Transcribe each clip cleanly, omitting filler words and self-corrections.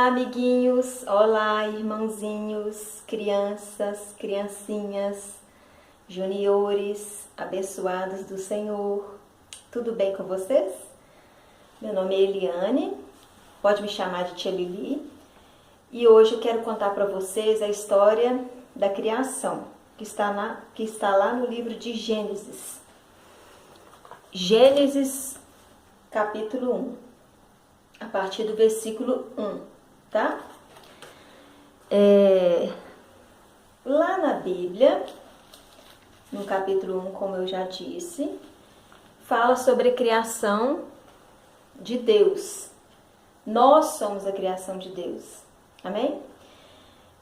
Olá, amiguinhos! Olá, irmãozinhos, crianças, criancinhas, juniores, abençoados do Senhor. Tudo bem com vocês? Meu nome é Eliane, pode me chamar de Tia Lili. E hoje eu quero contar para vocês a história da criação, que está lá no livro de Gênesis. Gênesis, capítulo 1. A partir do versículo 1, tá? Lá na Bíblia, no capítulo 1, como eu já disse, fala sobre a criação de Deus. Nós somos a criação de Deus, amém?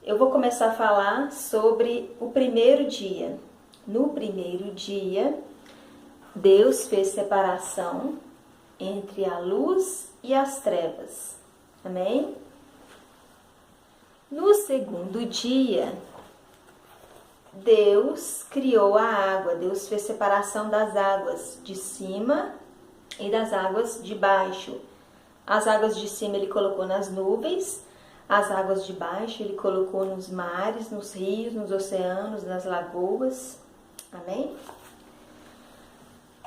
Eu vou começar a falar sobre o primeiro dia. No primeiro dia, Deus fez separação entre a luz e as trevas. Amém? No segundo dia, Deus criou a água. Deus fez separação das águas de cima e das águas de baixo. As águas de cima ele colocou nas nuvens, as águas de baixo ele colocou nos mares, nos rios, nos oceanos, nas lagoas. Amém?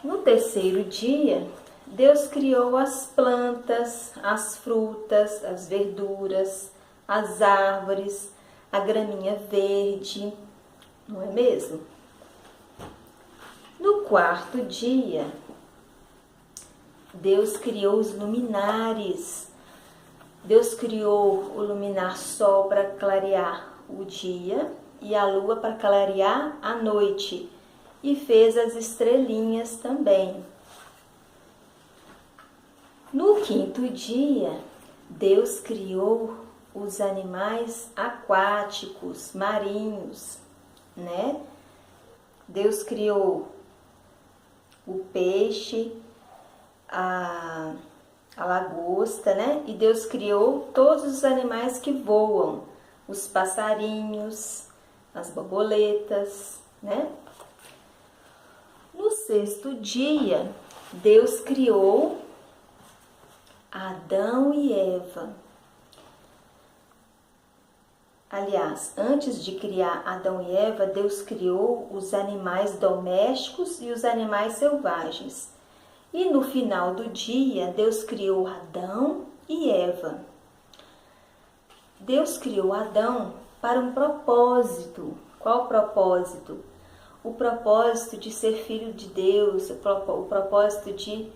No terceiro dia, Deus criou as plantas, as frutas, as verduras, as árvores, a graminha verde, não é mesmo? No quarto dia, Deus criou os luminares. Deus criou o luminar sol para clarear o dia e a lua para clarear a noite. E fez as estrelinhas também. No quinto dia, Deus criou os animais aquáticos, marinhos, né? Deus criou o peixe, a lagosta, né? E Deus criou todos os animais que voam, os passarinhos, as borboletas, né? No sexto dia, Deus criou Adão e Eva. Aliás, antes de criar Adão e Eva, Deus criou os animais domésticos e os animais selvagens. E no final do dia, Deus criou Adão e Eva. Deus criou Adão para um propósito. Qual o propósito? O propósito de ser filho de Deus, o propósito de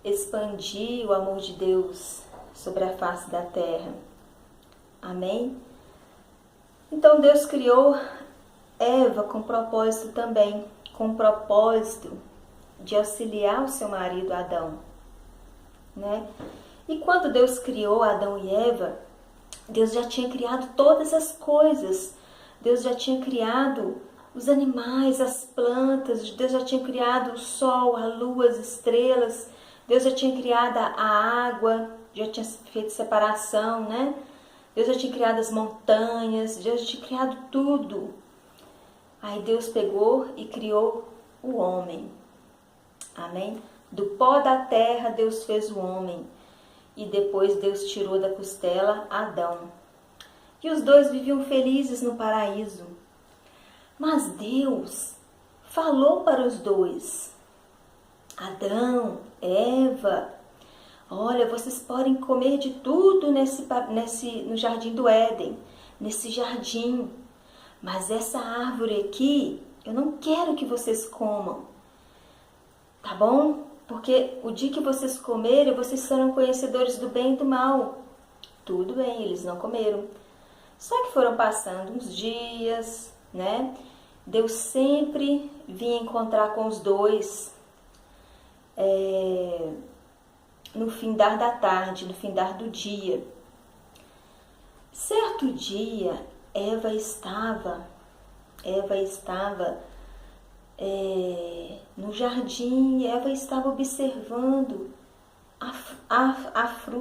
expandir o amor de Deus sobre a face da terra. Amém? Então Deus criou Eva com propósito também, com propósito de auxiliar o seu marido Adão, né? E quando Deus criou Adão e Eva, Deus já tinha criado todas as coisas. Deus já tinha criado os animais, as plantas, Deus já tinha criado o sol, a lua, as estrelas. Deus já tinha criado a água, já tinha feito separação, né? Deus já tinha criado as montanhas, Deus já tinha criado tudo. Aí Deus pegou e criou o homem. Amém? Do pó da terra Deus fez o homem. E depois Deus tirou da costela Adão. E os dois viviam felizes no paraíso. Mas Deus falou para os dois: Adão, Eva, olha, vocês podem comer de tudo no jardim do Éden, nesse jardim. Mas essa árvore aqui, eu não quero que vocês comam, tá bom? Porque o dia que vocês comerem, vocês serão conhecedores do bem e do mal. Tudo bem, eles não comeram. Só que foram passando uns dias, né? Deus sempre vinha encontrar com os dois no findar da tarde, no findar do dia. Certo dia, Eva estava no jardim, Eva estava observando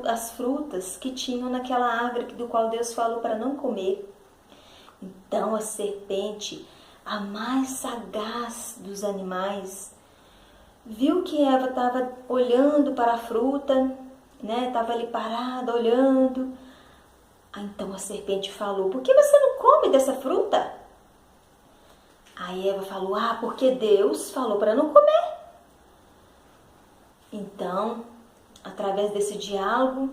as frutas que tinham naquela árvore do qual Deus falou para não comer. Então a serpente, a mais sagaz dos animais, viu que Eva estava olhando para a fruta, né? Estava ali parada, olhando. Então a serpente falou: por que você não come dessa fruta? Aí Eva falou: porque Deus falou para não comer. Então, através desse diálogo,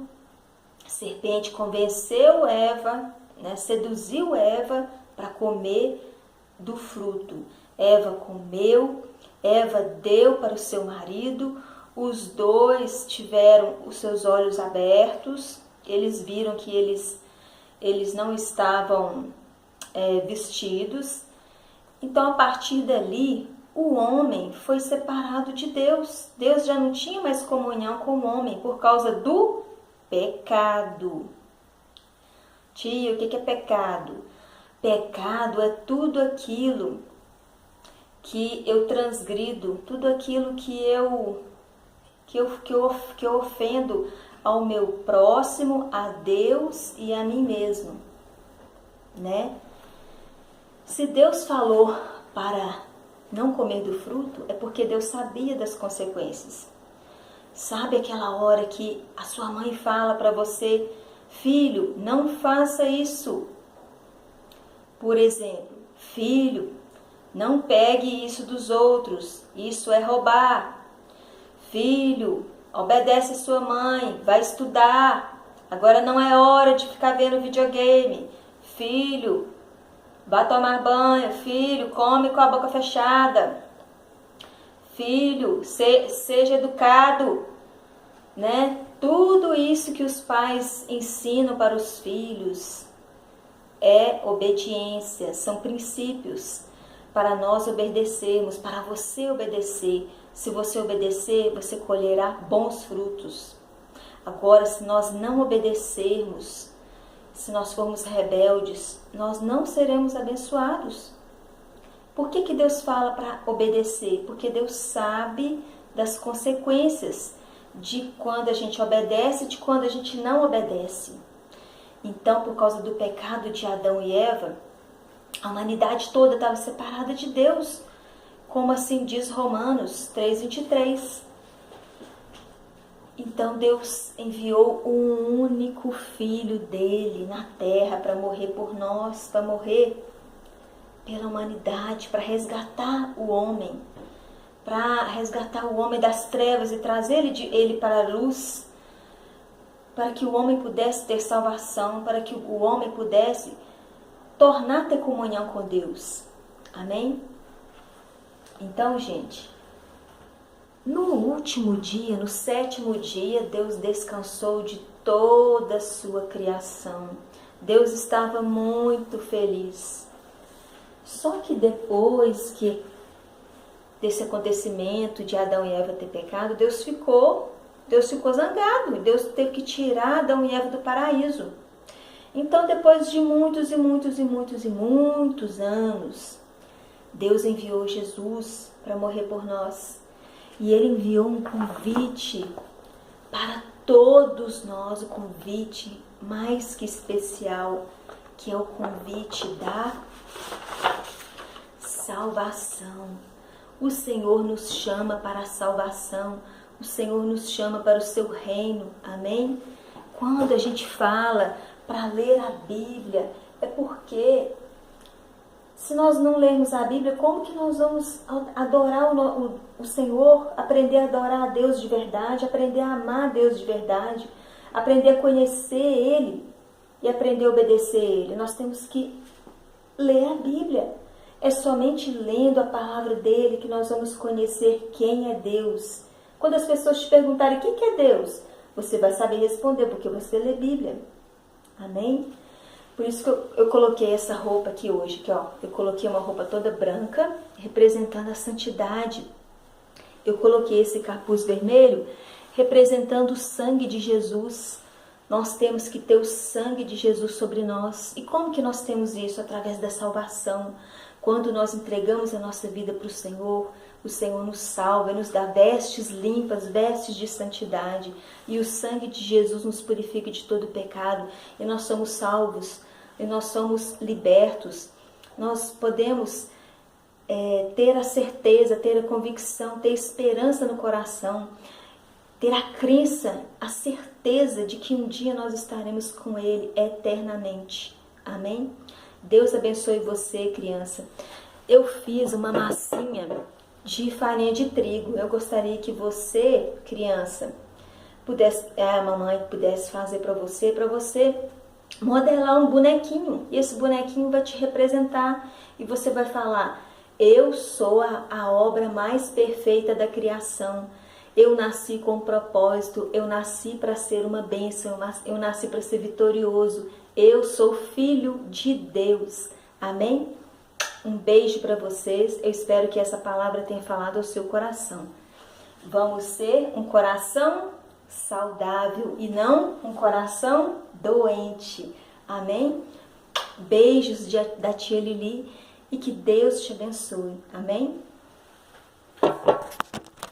a serpente convenceu Eva, seduziu Eva para comer do fruto. Eva comeu, Eva deu para o seu marido, os dois tiveram os seus olhos abertos, eles viram que eles não estavam vestidos. Então, a partir dali, o homem foi separado de Deus. Deus já não tinha mais comunhão com o homem por causa do pecado. Tia, o que é pecado? Pecado é tudo aquilo que eu transgrido, tudo aquilo que eu ofendo ao meu próximo, a Deus e a mim mesmo, né? Se Deus falou para não comer do fruto, é porque Deus sabia das consequências. Sabe aquela hora que a sua mãe fala para você: filho, não faça isso. Por exemplo, filho, não pegue isso dos outros, isso é roubar. Filho, obedece a sua mãe, vai estudar. Agora não é hora de ficar vendo videogame. Filho, vá tomar banho. Filho, come com a boca fechada. Filho, seja educado, né? Tudo isso que os pais ensinam para os filhos é obediência, são princípios para nós obedecermos, para você obedecer. Se você obedecer, você colherá bons frutos. Agora, se nós não obedecermos, se nós formos rebeldes, nós não seremos abençoados. Por que Deus fala para obedecer? Porque Deus sabe das consequências de quando a gente obedece e de quando a gente não obedece. Então, por causa do pecado de Adão e Eva, a humanidade toda estava separada de Deus, como assim diz Romanos 3:23. Então Deus enviou um único filho dele na terra para morrer por nós, para morrer pela humanidade, para resgatar o homem, das trevas e trazer ele para a luz, para que o homem pudesse ter salvação, para que o homem pudesse tornar a ter comunhão com Deus. Amém? Então, gente, no último dia, no 7º dia, Deus descansou de toda a sua criação. Deus estava muito feliz. Só que depois desse acontecimento de Adão e Eva ter pecado, Deus ficou zangado. Deus teve que tirar Adão e Eva do paraíso. Então, depois de muitos anos, Deus enviou Jesus para morrer por nós. E Ele enviou um convite para todos nós, o convite mais que especial, que é o convite da salvação. O Senhor nos chama para a salvação. O Senhor nos chama para o seu reino. Amém? Quando a gente fala para ler a Bíblia, é porque se nós não lermos a Bíblia, como que nós vamos adorar o Senhor, aprender a adorar a Deus de verdade, aprender a amar a Deus de verdade, aprender a conhecer Ele e aprender a obedecer a Ele? Nós temos que ler a Bíblia. É somente lendo a palavra dele que nós vamos conhecer quem é Deus. Quando as pessoas te perguntarem quem que é Deus, você vai saber responder, porque você lê Bíblia. Amém? Por isso que eu coloquei essa roupa aqui hoje, eu coloquei uma roupa toda branca, representando a santidade. Eu coloquei esse capuz vermelho, representando o sangue de Jesus. Nós temos que ter o sangue de Jesus sobre nós. E como que nós temos isso? Através da salvação. Quando nós entregamos a nossa vida para o Senhor nos salva, nos dá vestes limpas, vestes de santidade. E o sangue de Jesus nos purifica de todo pecado. E nós somos salvos, e nós somos libertos. Nós podemos ter a certeza, ter a convicção, ter esperança no coração ter a crença, a certeza de que um dia nós estaremos com Ele eternamente. Amém? Deus abençoe você, criança. Eu fiz uma massinha de farinha de trigo. Eu gostaria que você, criança, a mamãe pudesse fazer para você modelar um bonequinho. E esse bonequinho vai te representar e você vai falar: eu sou a obra mais perfeita da criação. Eu nasci com um propósito, eu nasci para ser uma bênção, eu nasci para ser vitorioso. Eu sou filho de Deus. Amém? Um beijo para vocês. Eu espero que essa palavra tenha falado ao seu coração. Vamos ser um coração saudável e não um coração doente. Amém? Beijos da tia Lili e que Deus te abençoe. Amém?